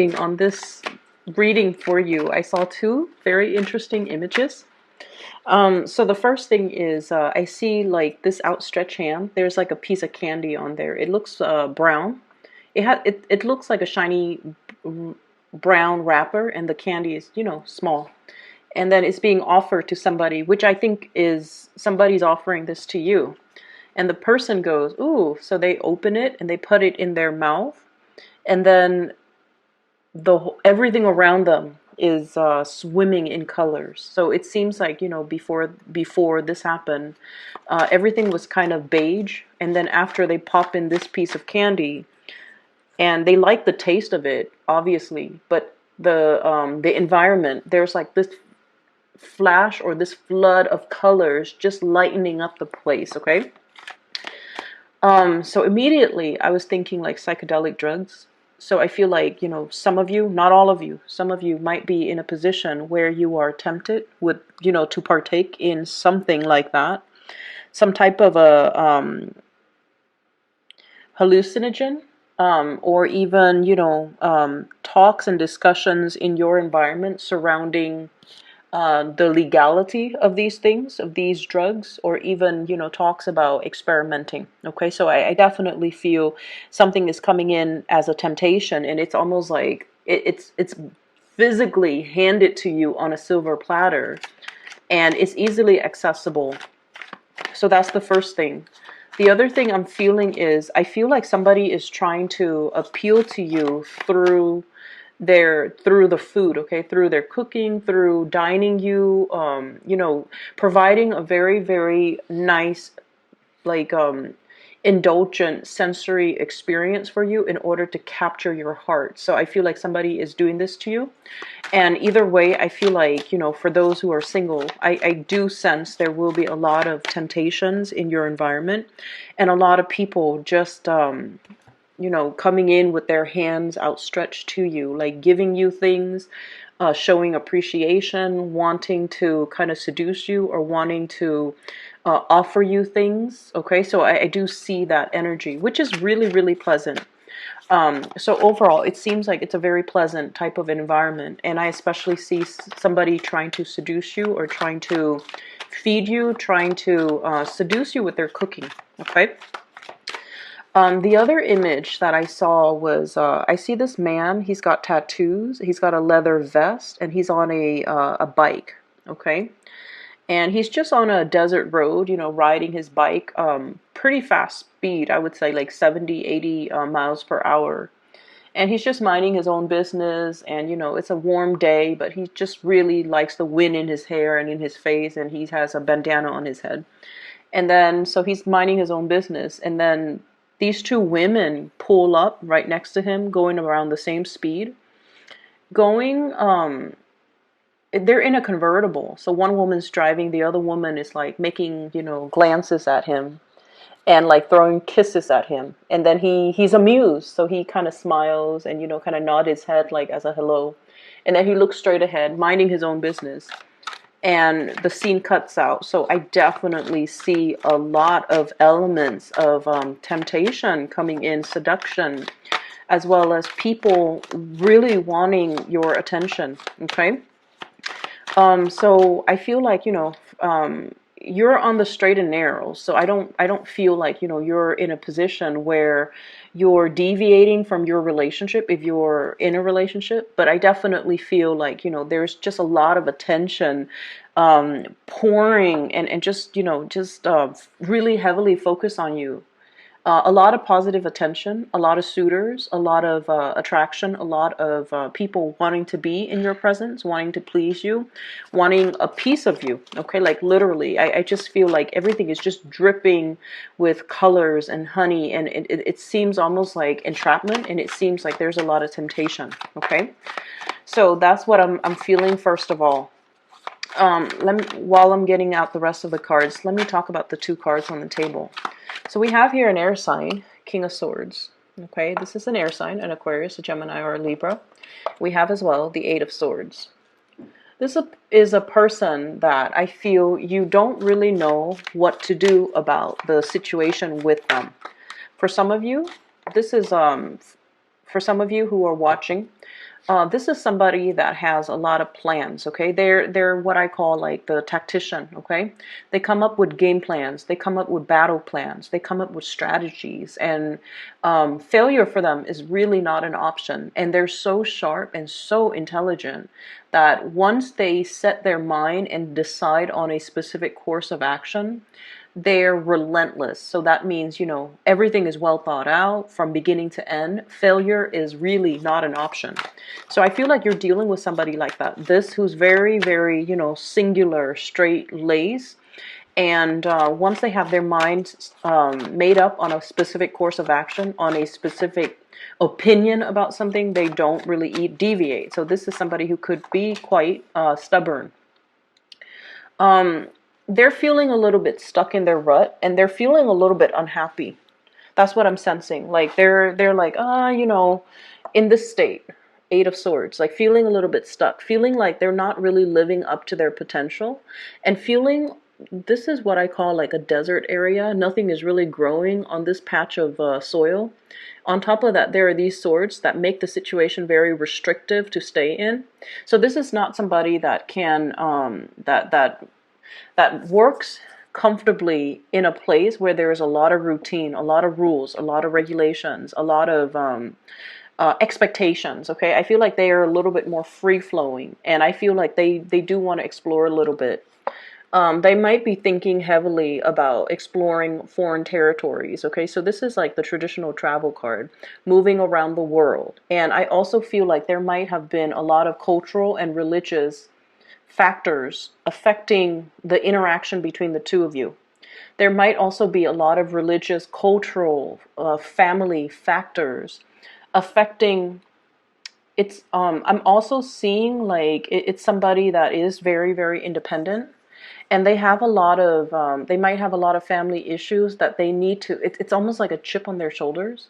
On this reading for you, I saw two very interesting images. So the first thing is I see like this outstretched hand. There's like a piece of candy on there. It looks brown. It looks like a shiny brown wrapper, and the candy is small. And then it's being offered to somebody, which I think is somebody's offering this to you. And the person goes, "Ooh!" So they open it and they put it in their mouth, and then everything around them is swimming in colors. So it seems like before this happened, everything was kind of beige, and then after they pop in this piece of candy, and they like the taste of it, obviously, but the environment, there's like this flash or this flood of colors just lightening up the place. Okay. So immediately I was thinking like psychedelic drugs. So I feel like, some of you, not all of you, some of you might be in a position where you are tempted with, to partake in something like that. Some type of a hallucinogen, or even, talks and discussions in your environment surrounding the legality of these things, of these drugs, or even, talks about experimenting. Okay, so I definitely feel something is coming in as a temptation, and it's almost like it's physically handed to you on a silver platter, and it's easily accessible. So that's the first thing. The other thing I'm feeling is I feel like somebody is trying to appeal to you through the food, okay, through their cooking, through dining you, providing a very, very nice, like, indulgent sensory experience for you in order to capture your heart. So I feel like somebody is doing this to you. And either way, I feel like, for those who are single, I do sense there will be a lot of temptations in your environment, and a lot of people just, coming in with their hands outstretched to you, like giving you things, showing appreciation, wanting to kind of seduce you, or wanting to offer you things. Okay, so I do see that energy, which is really, really pleasant. So overall, it seems like it's a very pleasant type of environment, and I especially see somebody trying to seduce you, or trying to feed you, trying to seduce you with their cooking. Okay. The other image that I saw was I see this man. He's got tattoos. He's got a leather vest, and he's on a bike. Okay, and he's just on a desert road, riding his bike, pretty fast speed. I would say like 70, 80 miles per hour. And he's just minding his own business, and it's a warm day, but he just really likes the wind in his hair and in his face, and he has a bandana on his head. And then, so he's minding his own business, and then these two women pull up right next to him, going around the same speed. Going, they're in a convertible. So one woman's driving, the other woman is like making, glances at him, and like throwing kisses at him. And then he's amused, so he kind of smiles and, kind of nod his head like as a hello. And then he looks straight ahead, minding his own business. And the scene cuts out. So I definitely see a lot of elements of temptation coming in, seduction, as well as people really wanting your attention. Okay. So I feel like, you're on the straight and narrow. So I don't feel like, you're in a position where you're deviating from your relationship if you're in a relationship. But I definitely feel like, there's just a lot of attention pouring, and just, really heavily focus on you. A lot of positive attention, a lot of suitors, a lot of attraction, a lot of people wanting to be in your presence, wanting to please you, wanting a piece of you. Okay, like literally, I just feel like everything is just dripping with colors and honey, and it seems almost like entrapment, and it seems like there's a lot of temptation. Okay, so that's what I'm feeling first of all. While I'm getting out the rest of the cards, let me talk about the two cards on the table. So we have here an air sign, King of Swords. Okay, this is an air sign, an Aquarius, a Gemini, or a Libra. We have as well the Eight of Swords. This is a person that I feel you don't really know what to do about the situation with them. For some of you, this is for some of you who are watching, this is somebody that has a lot of plans, okay? They're what I call like the tactician, okay? They come up with game plans. They come up with battle plans. They come up with strategies. And failure for them is really not an option. And they're so sharp and so intelligent that once they set their mind and decide on a specific course of action, they're relentless. So that means, everything is well thought out from beginning to end. Failure is really not an option. So I feel like you're dealing with somebody like that. This who's very, very, singular, straight laced. And once they have their minds made up on a specific course of action, on a specific opinion about something, they don't really deviate. So this is somebody who could be quite stubborn. They're feeling a little bit stuck in their rut, and they're feeling a little bit unhappy. That's what I'm sensing. Like they're like, in this state, Eight of Swords, like feeling a little bit stuck, feeling like they're not really living up to their potential, and feeling this is what I call like a desert area. Nothing is really growing on this patch of soil. On top of that, there are these swords that make the situation very restrictive to stay in. So this is not somebody that can that works comfortably in a place where there is a lot of routine, a lot of rules, a lot of regulations, a lot of expectations. Okay, I feel like they are a little bit more free flowing, and I feel like they do want to explore a little bit. They might be thinking heavily about exploring foreign territories. Okay, so this is like the traditional travel card, moving around the world. And I also feel like there might have been a lot of cultural and religious factors affecting the interaction between the two of you. There might also be a lot of religious, cultural, family factors affecting. It's I'm also seeing like it's somebody that is very, very independent, and they have a lot of they might have a lot of family issues that they need to. It's almost like a chip on their shoulders.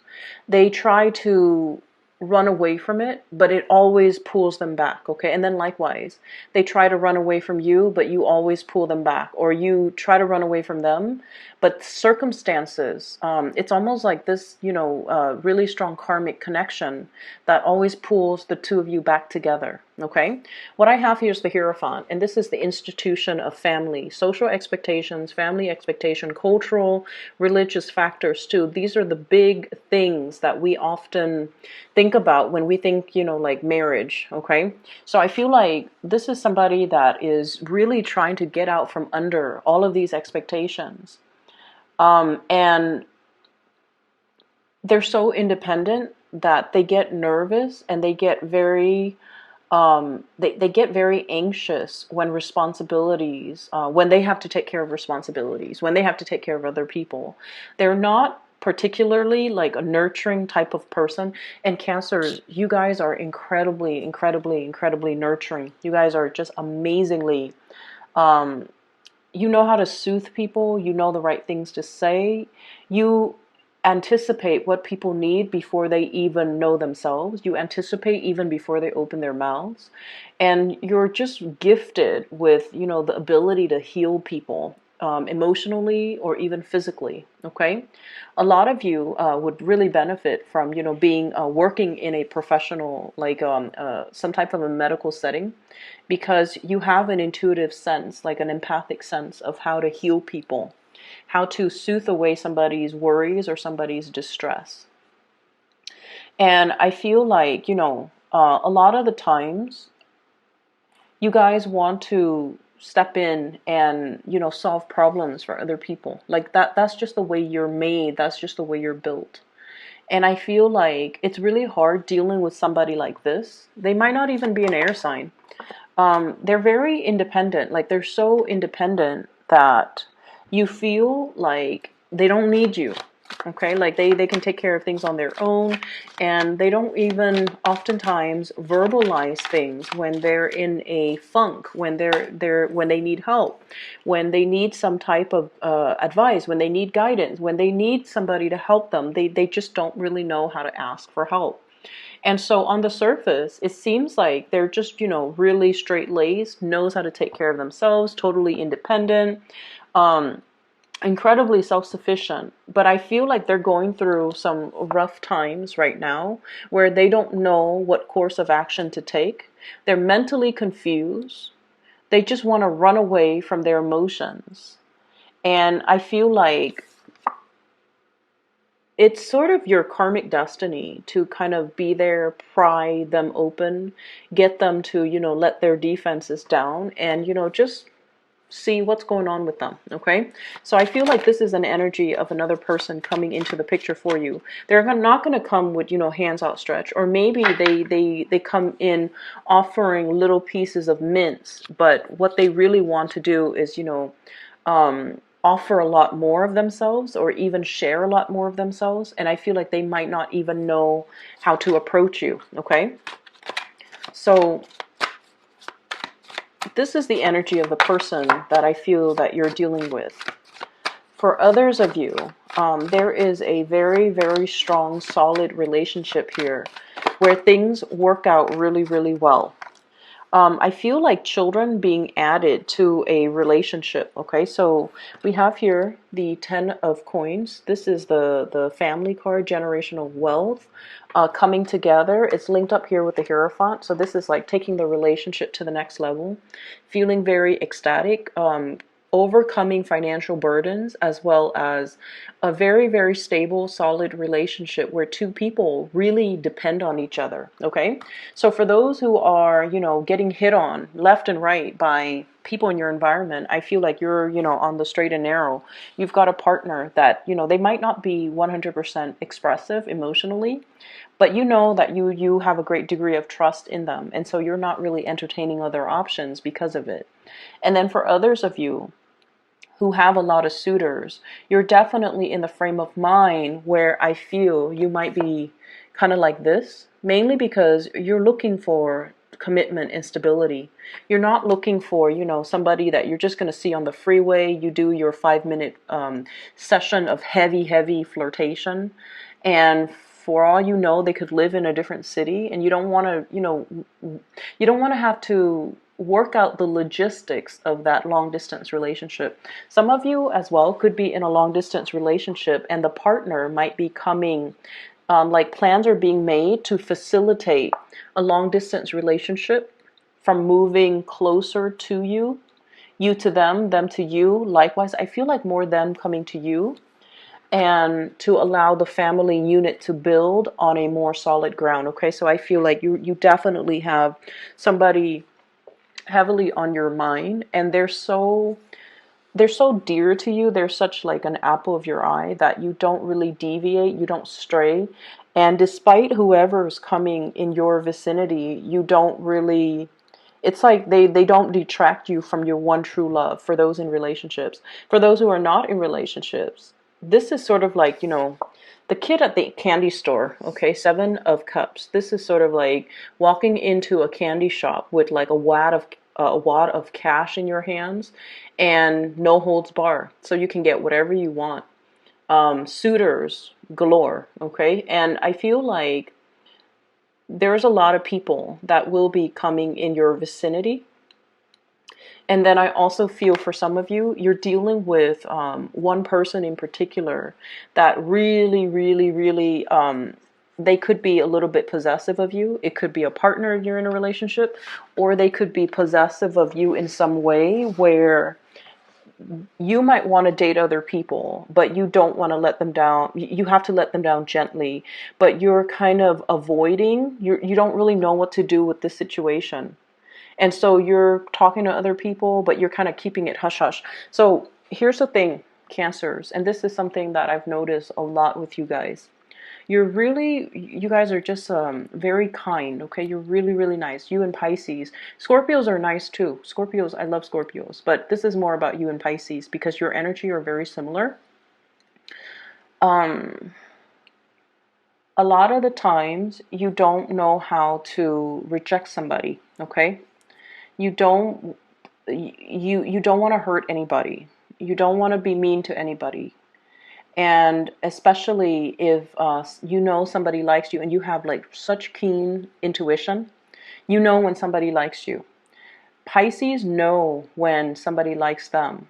They try to run away from it, but it always pulls them back. Okay, and then likewise, they try to run away from you, but you always pull them back, or you try to run away from them, but circumstances. It's almost like this, really strong karmic connection that always pulls the two of you back together. Okay, what I have here is the Hierophant, and this is the institution of family, social expectations, family expectation, cultural, religious factors too. These are the big things that we often think about when we think, like marriage. Okay, so I feel like this is somebody that is really trying to get out from under all of these expectations. And they're so independent that they get nervous, and they get very they get very anxious when when they have to take care of responsibilities, when they have to take care of other people. They're not particularly like a nurturing type of person. And Cancers, you guys are incredibly, incredibly, incredibly nurturing. You guys are just amazingly, you know how to soothe people. You know the right things to say. You anticipate what people need before they even know themselves. You anticipate even before they open their mouths. And you're just gifted with, the ability to heal people emotionally or even physically. Okay, a lot of you would really benefit from, being working in a professional, like some type of a medical setting, because you have an intuitive sense, like an empathic sense of how to heal people, how to soothe away somebody's worries or somebody's distress. And I feel like, a lot of the times you guys want to step in and, solve problems for other people. Like that's just the way you're made. That's just the way you're built. And I feel like it's really hard dealing with somebody like this. They might not even be an air sign. They're very independent. Like they're so independent that you feel like they don't need you. Okay, like they can take care of things on their own, and they don't even oftentimes verbalize things when they're in a funk, when when they need help, when they need some type of advice, when they need guidance, when they need somebody to help them. They just don't really know how to ask for help. And so on the surface, it seems like they're just, really straight-laced, knows how to take care of themselves, totally independent. incredibly self-sufficient, but I feel like they're going through some rough times right now where they don't know what course of action to take. They're mentally confused. They just want to run away from their emotions. And I feel like it's sort of your karmic destiny to kind of be there, pry them open, get them to, let their defenses down and, just see what's going on with them. Okay. So I feel like this is an energy of another person coming into the picture for you. They're not going to come with, hands outstretched, or maybe they come in offering little pieces of mints, but what they really want to do is, offer a lot more of themselves or even share a lot more of themselves. And I feel like they might not even know how to approach you. Okay. So this is the energy of the person that I feel that you're dealing with. For others of you, there is a very, very strong, solid relationship here where things work out really, really well. I feel like children being added to a relationship. Okay, so we have here the 10 of coins. This is the family card, generational wealth coming together. It's linked up here with the Hierophant. So this is like taking the relationship to the next level, feeling very ecstatic, overcoming financial burdens, as well as a very, very stable, solid relationship where two people really depend on each other. Okay. So for those who are, getting hit on left and right by people in your environment, I feel like you're, on the straight and narrow. You've got a partner that, they might not be 100% expressive emotionally, but you know that you have a great degree of trust in them. And so you're not really entertaining other options because of it. And then for others of you who have a lot of suitors, you're definitely in the frame of mind where I feel you might be kind of like this, mainly because you're looking for commitment and stability. You're not looking for, somebody that you're just going to see on the freeway. You do your 5-minute session of heavy, heavy flirtation. And for all you know, they could live in a different city, and you don't want to, you don't want to have to work out the logistics of that long distance relationship. Some of you as well could be in a long distance relationship and the partner might be coming, like plans are being made to facilitate a long distance relationship from moving closer to you to them to you. Likewise, I feel like more them coming to you and to allow the family unit to build on a more solid ground. Okay, so I feel like you definitely have somebody heavily on your mind, and they're so dear to you. They're such like an apple of your eye that you don't really deviate, you don't stray. And despite whoever is coming in your vicinity, you don't really, it's like they don't detract you from your one true love. For those in relationships, for those who are not in relationships, this is sort of like, the kid at the candy store. Okay, 7 of Cups. This is sort of like walking into a candy shop with like a wad of cash in your hands and no holds bar, so you can get whatever you want. Suitors galore. Okay, and I feel like there's a lot of people that will be coming in your vicinity. And then I also feel for some of you, you're dealing with one person in particular that really, really, really, they could be a little bit possessive of you. It could be a partner you're in a relationship, or they could be possessive of you in some way where you might want to date other people, but you don't want to let them down. You have to let them down gently, but you're kind of avoiding, you don't really know what to do with this situation. And so you're talking to other people, but you're kind of keeping it hush hush. So here's the thing, Cancers, and this is something that I've noticed a lot with you guys. You guys are just very kind, okay? You're really, really nice. You and Pisces. Scorpios are nice too. Scorpios, I love Scorpios. But this is more about you and Pisces because your energy are very similar. Um, a lot of the times, you don't know how to reject somebody, okay? You don't you don't want to hurt anybody. You don't want to be mean to anybody. And especially if somebody likes you and you have like such keen intuition, you know when somebody likes you. Pisces know when somebody likes them.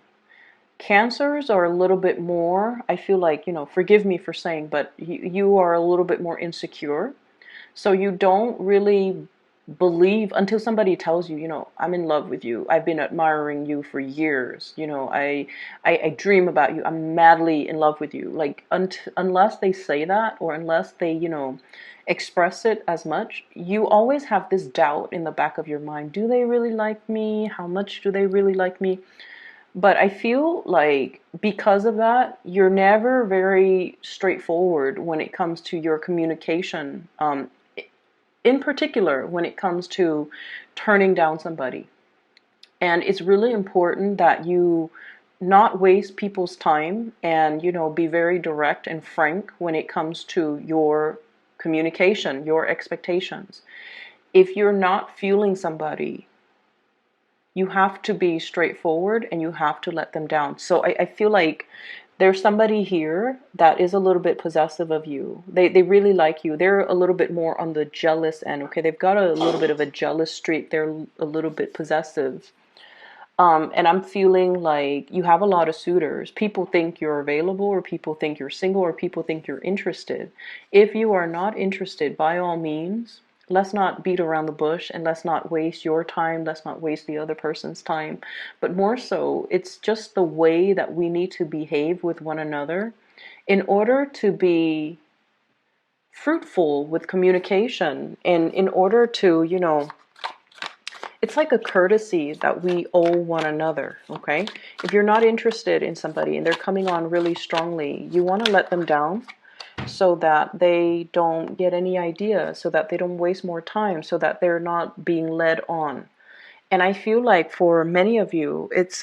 Cancers are a little bit more, I feel like, forgive me for saying, but you are a little bit more insecure. So you don't really believe until somebody tells you, I'm in love with you. I've been admiring you for years. I dream about you. I'm madly in love with you. Like unless they say that, or unless they, express it as much, you always have this doubt in the back of your mind. Do they really like me? How much do they really like me? But I feel like because of that, you're never very straightforward when it comes to your communication. In particular, when it comes to turning down somebody. And it's really important that you not waste people's time and, be very direct and frank when it comes to your communication, your expectations. If you're not feeling somebody, you have to be straightforward and you have to let them down. So I feel like there's somebody here that is a little bit possessive of you. They really like you. They're a little bit more on the jealous end. Okay, they've got a little bit of a jealous streak. They're a little bit possessive. And I'm feeling like you have a lot of suitors. People think you're available, or people think you're single, or people think you're interested. If you are not interested, by all means, let's not beat around the bush, and let's not waste your time. Let's not waste the other person's time. But more so, it's just the way that we need to behave with one another in order to be fruitful with communication, and in order to, it's like a courtesy that we owe one another, okay? If you're not interested in somebody and they're coming on really strongly, you want to let them down so that they don't get any idea, so that they don't waste more time, so that they're not being led on. And I feel like for many of you, it's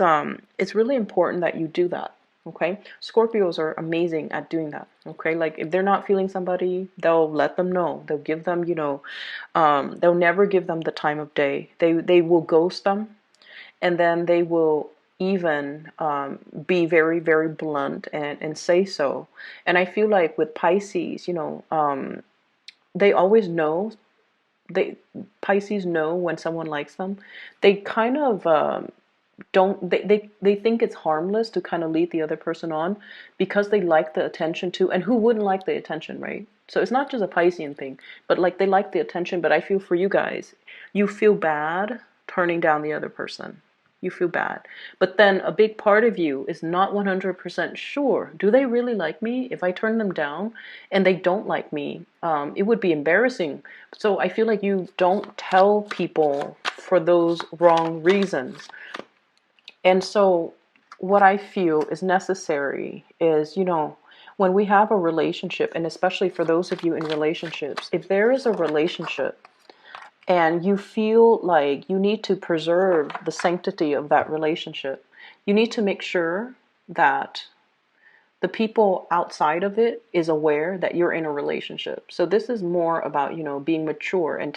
really important that you do that. Okay, Scorpios are amazing at doing that. Okay, like if they're not feeling somebody, they'll let them know. They'll give them, they'll never give them the time of day. They will ghost them, and then they will even be very, very blunt and say so. And I feel like with Pisces, they always know. They Pisces know when someone likes them. They kind of don't they think it's harmless to kind of lead the other person on because they like the attention too. And who wouldn't like the attention, right? So it's not just a Piscean thing, but like they like the attention. But I feel for you guys, you feel bad turning down the other person. You feel bad. But then a big part of you is not 100% sure. Do they really like me? If I turn them down and they don't like me, it would be embarrassing. So I feel like you don't tell people for those wrong reasons. And so what I feel is necessary is, when we have a relationship, and especially for those of you in relationships, if there is a relationship and you feel like you need to preserve the sanctity of that relationship, you need to make sure that the people outside of it is aware that you're in a relationship. So this is more about, being mature and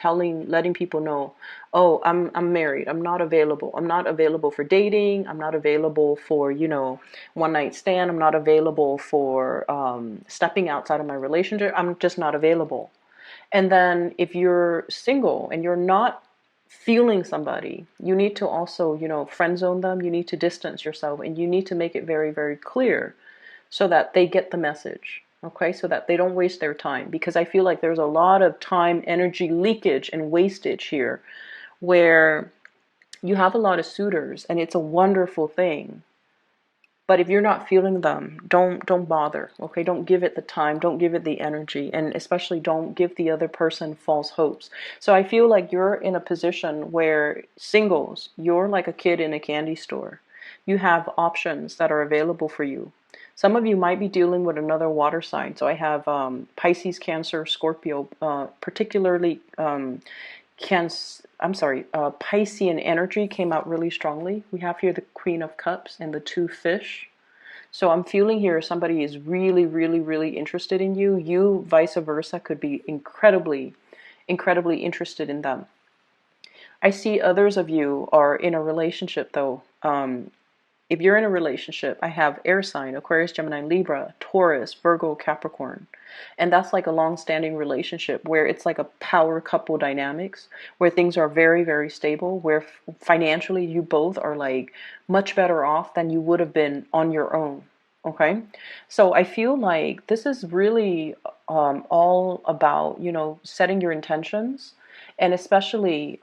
letting people know, oh, I'm married. I'm not available. I'm not available for dating. I'm not available for, one night stand. I'm not available for stepping outside of my relationship. I'm just not available. And then if you're single and you're not feeling somebody, you need to also, friend zone them. You need to distance yourself, and you need to make it very, very clear so that they get the message, okay? So that they don't waste their time. Because I feel like there's a lot of time, energy leakage and wastage here where you have a lot of suitors and it's a wonderful thing. But if you're not feeling them, don't bother, okay? Don't give it the time, don't give it the energy, and especially don't give the other person false hopes. So I feel like you're in a position where singles, you're like a kid in a candy store. You have options that are available for you. Some of you might be dealing with another water sign. So I have Pisces, Cancer, Scorpio, particularly Piscean energy came out really strongly. We have here the Queen of Cups and the two fish. So I'm feeling here somebody is really, really, really interested in you. You, vice versa, could be incredibly, incredibly interested in them. I see others of you are in a relationship though. If you're in a relationship, I have air sign, Aquarius, Gemini, Libra, Taurus, Virgo, Capricorn. And that's like a long-standing relationship where it's like a power couple dynamics, where things are very, very stable, where financially you both are like much better off than you would have been on your own. Okay. So I feel like this is really all about, setting your intentions, and especially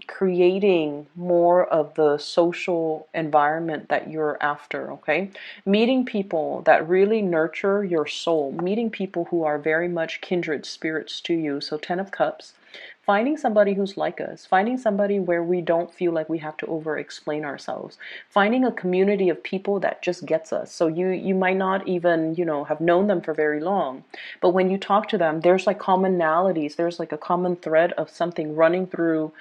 creating more of the social environment that you're after. Okay, meeting people that really nurture your soul, meeting people who are very much kindred spirits to you. So 10 of Cups, finding somebody who's like us, finding somebody where we don't feel like we have to over explain ourselves, finding a community of people that just gets us. So you might not even, have known them for very long, but when you talk to them, there's like commonalities, there's like a common thread of something running through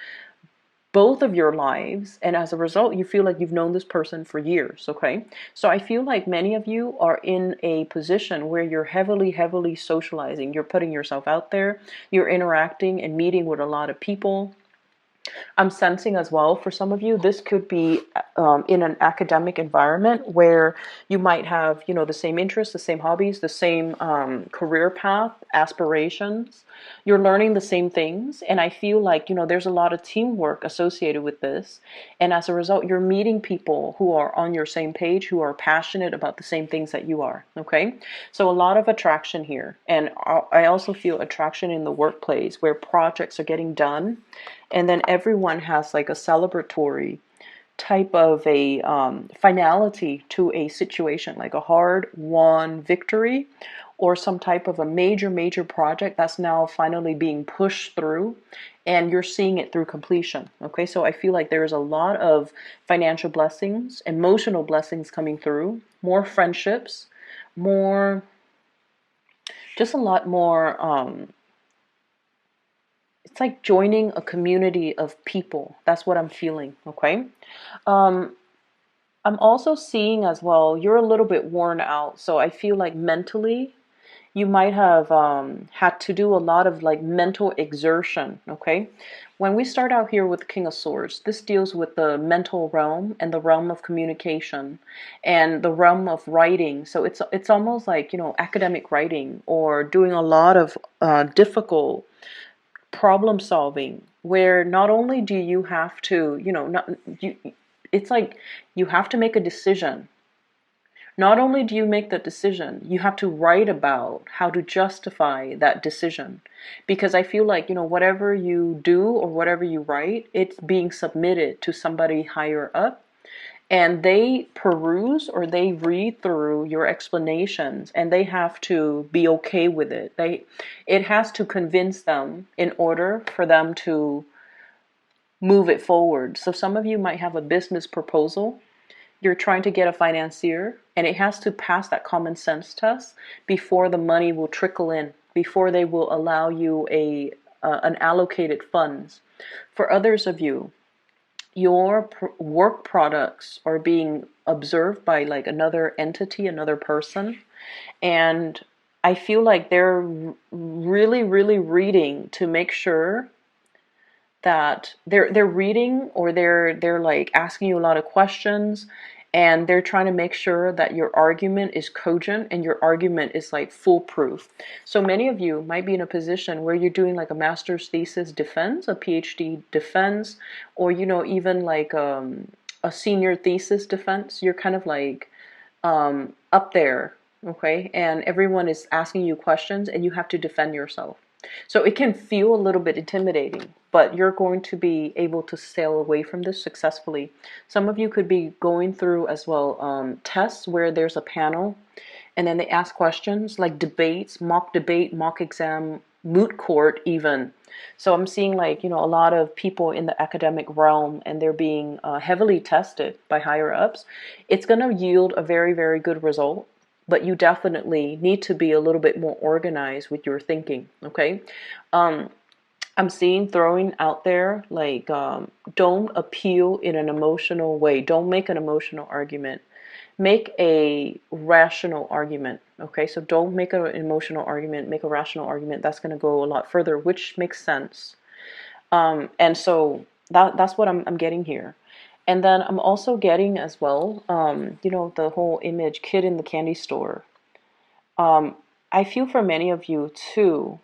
both of your lives, and as a result you feel like you've known this person for years. Okay, so I feel like many of you are in a position where you're heavily socializing, you're putting yourself out there, you're interacting and meeting with a lot of people. I'm sensing as well, for some of you, this could be in an academic environment where you might have, the same interests, the same hobbies, the same career path, aspirations. You're learning the same things. And I feel like, there's a lot of teamwork associated with this. And as a result, you're meeting people who are on your same page, who are passionate about the same things that you are. Okay. So a lot of attraction here. And I also feel attraction in the workplace where projects are getting done. And then everyone has like a celebratory type of a finality to a situation, like a hard won victory or some type of a major project that's now finally being pushed through, and you're seeing it through completion. Okay, so I feel like there's a lot of financial blessings, emotional blessings coming through, more friendships, more, just a lot more it's like joining a community of people. That's what I'm feeling. Okay. Um, I'm also seeing as well, you're a little bit worn out. So I feel like mentally, you might have had to do a lot of like mental exertion. Okay. When we start out here with King of Swords, this deals with the mental realm and the realm of communication and the realm of writing. So it's almost like, academic writing or doing a lot of difficult problem solving, where not only do you have to, not you, it's like you have to make a decision. Not only do you make that decision, you have to write about how to justify that decision. Because I feel like, whatever you do or whatever you write, it's being submitted to somebody higher up, and they peruse or they read through your explanations, and they have to be okay with it. It has to convince them in order for them to move it forward. So some of you might have a business proposal. You're trying to get a financier, and it has to pass that common sense test before the money will trickle in, before they will allow you an allocated funds. For others of you, your work products are being observed by like another entity, another person, and I feel like they're really reading to make sure that they're reading, or they're like asking you a lot of questions, and they're trying to make sure that your argument is cogent and your argument is like foolproof. So many of you might be in a position where you're doing like a master's thesis defense, a PhD defense, or even like a senior thesis defense. You're kind of like up there, okay, and everyone is asking you questions and you have to defend yourself. So it can feel a little bit intimidating, but you're going to be able to sail away from this successfully. Some of you could be going through as well tests where there's a panel and then they ask questions like debates, mock debate, mock exam, moot court even. So I'm seeing like, a lot of people in the academic realm, and they're being heavily tested by higher ups. It's going to yield a very good result, but you definitely need to be a little bit more organized with your thinking. Okay. I'm seeing throwing out there like don't appeal in an emotional way. Don't make an emotional argument. Make a rational argument. Okay, so don't make an emotional argument, make a rational argument. That's going to go a lot further, which makes sense. And so that's what I'm getting here. And then I'm also getting as well, the whole image kid in the candy store. Um, I feel for many of you too,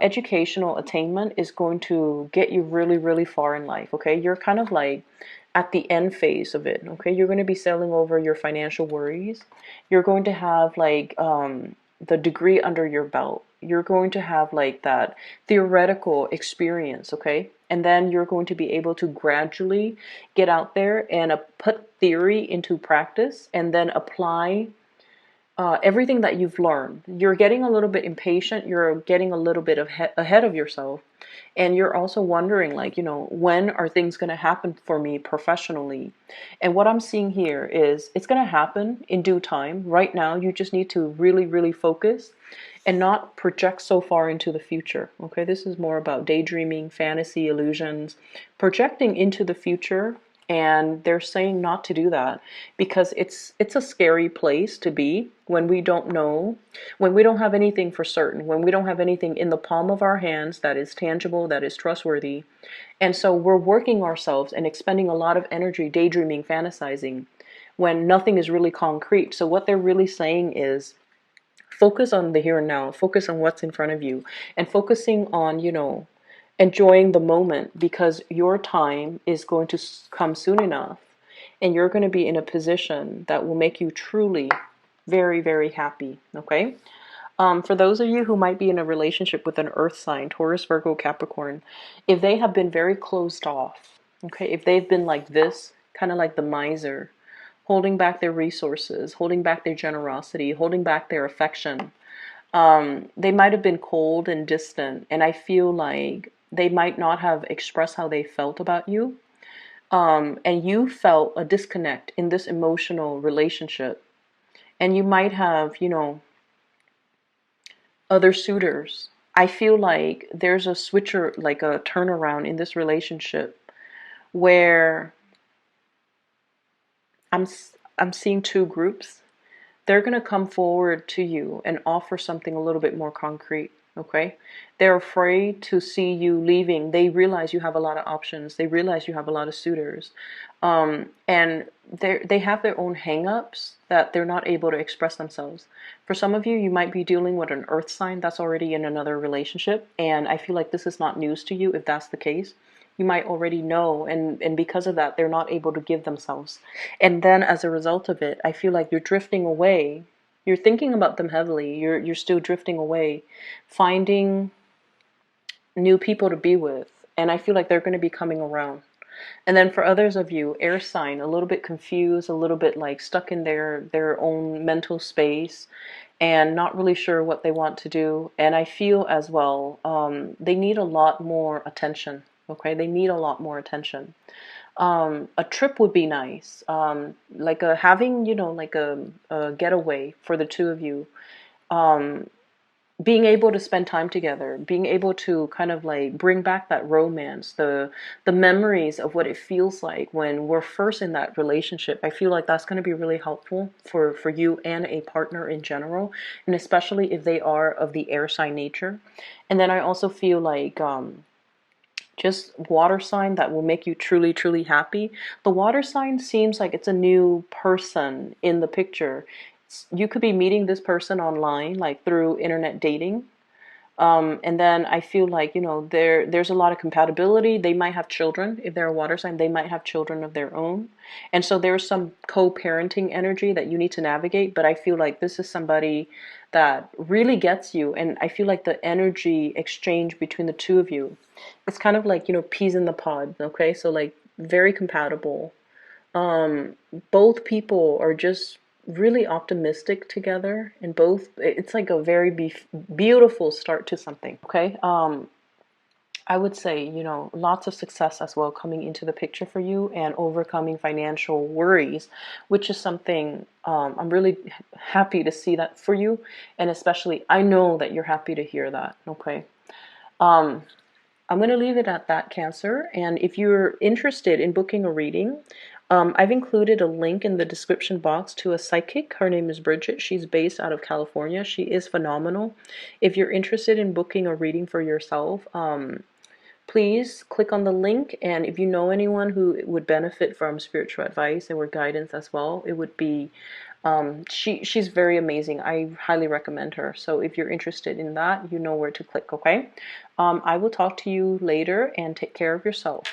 educational attainment is going to get you really, really far in life. Okay. You're kind of like at the end phase of it. Okay. You're going to be selling over your financial worries. You're going to have like the degree under your belt. You're going to have like that theoretical experience. Okay. And then you're going to be able to gradually get out there and put theory into practice and then apply everything that you've learned. You're getting a little bit impatient. You're getting a little bit ahead of yourself. And you're also wondering, like, when are things going to happen for me professionally? And what I'm seeing here is it's going to happen in due time. Right now, you just need to really, really focus and not project so far into the future. Okay, this is more about daydreaming, fantasy, illusions, projecting into the future. And they're saying not to do that because it's a scary place to be when we don't know, when we don't have anything for certain, when we don't have anything in the palm of our hands that is tangible, that is trustworthy. And so we're working ourselves and expending a lot of energy daydreaming, fantasizing when nothing is really concrete. So what they're really saying is focus on the here and now, focus on what's in front of you, and focusing on, enjoying the moment because your time is going to come soon enough and you're going to be in a position that will make you truly very, very happy. Okay. For those of you who might be in a relationship with an earth sign, Taurus, Virgo, Capricorn, if they have been very closed off, okay, if they've been like this, kind of like the miser, holding back their resources, holding back their generosity, holding back their affection, they might have been cold and distant. And I feel like they might not have expressed how they felt about you. And you felt a disconnect in this emotional relationship. And you might have, other suitors. I feel like there's a switcher, like a turnaround in this relationship where I'm I'm seeing two groups. They're going to come forward to you and offer something a little bit more concrete. Okay. They're afraid to see you leaving. They realize you have a lot of options. They realize you have a lot of suitors. And they have their own hang-ups that they're not able to express themselves. For some of you, you might be dealing with an earth sign that's already in another relationship. And I feel like this is not news to you if that's the case. You might already know, and because of that, they're not able to give themselves. And then as a result of it, I feel like you're drifting away. You're thinking about them heavily. You're still drifting away, finding new people to be with. And I feel like they're going to be coming around. And then for others of you, air sign, a little bit confused, a little bit like stuck in their own mental space and not really sure what they want to do. And I feel as well, they need a lot more attention. Okay, they need a lot more attention. A trip would be nice, like having, like a getaway for the two of you. Um, Being able to spend time together, being able to kind of like bring back that romance, the memories of what it feels like when we're first in that relationship. I feel like that's going to be really helpful for you and a partner in general, and especially if they are of the air sign nature. And then I also feel like just water sign that will make you truly, truly happy. The water sign seems like it's a new person in the picture. You could be meeting this person online, like through internet dating. And then I feel like, there's a lot of compatibility. They might have children. If they're a water sign, they might have children of their own. And so there's some co-parenting energy that you need to navigate. But I feel like this is somebody that really gets you. And I feel like the energy exchange between the two of you, it's kind of like, peas in the pod. Okay. So like very compatible. Both people are just really optimistic together, and both, it's like a very beautiful start to something. Okay. I would say, lots of success as well coming into the picture for you, and overcoming financial worries, which is something I'm really happy to see that for you. And especially, I know that you're happy to hear that. Okay. Um, I'm going to leave it at that, Cancer. And if you're interested in booking a reading, I've included a link in the description box to a psychic. Her name is Bridget. She's based out of California. She is phenomenal. If you're interested in booking a reading for yourself, please click on the link. And if you know anyone who would benefit from spiritual advice or guidance as well, it would be she's very amazing. I highly recommend her. So if you're interested in that, you know where to click. Okay. I will talk to you later, and take care of yourself.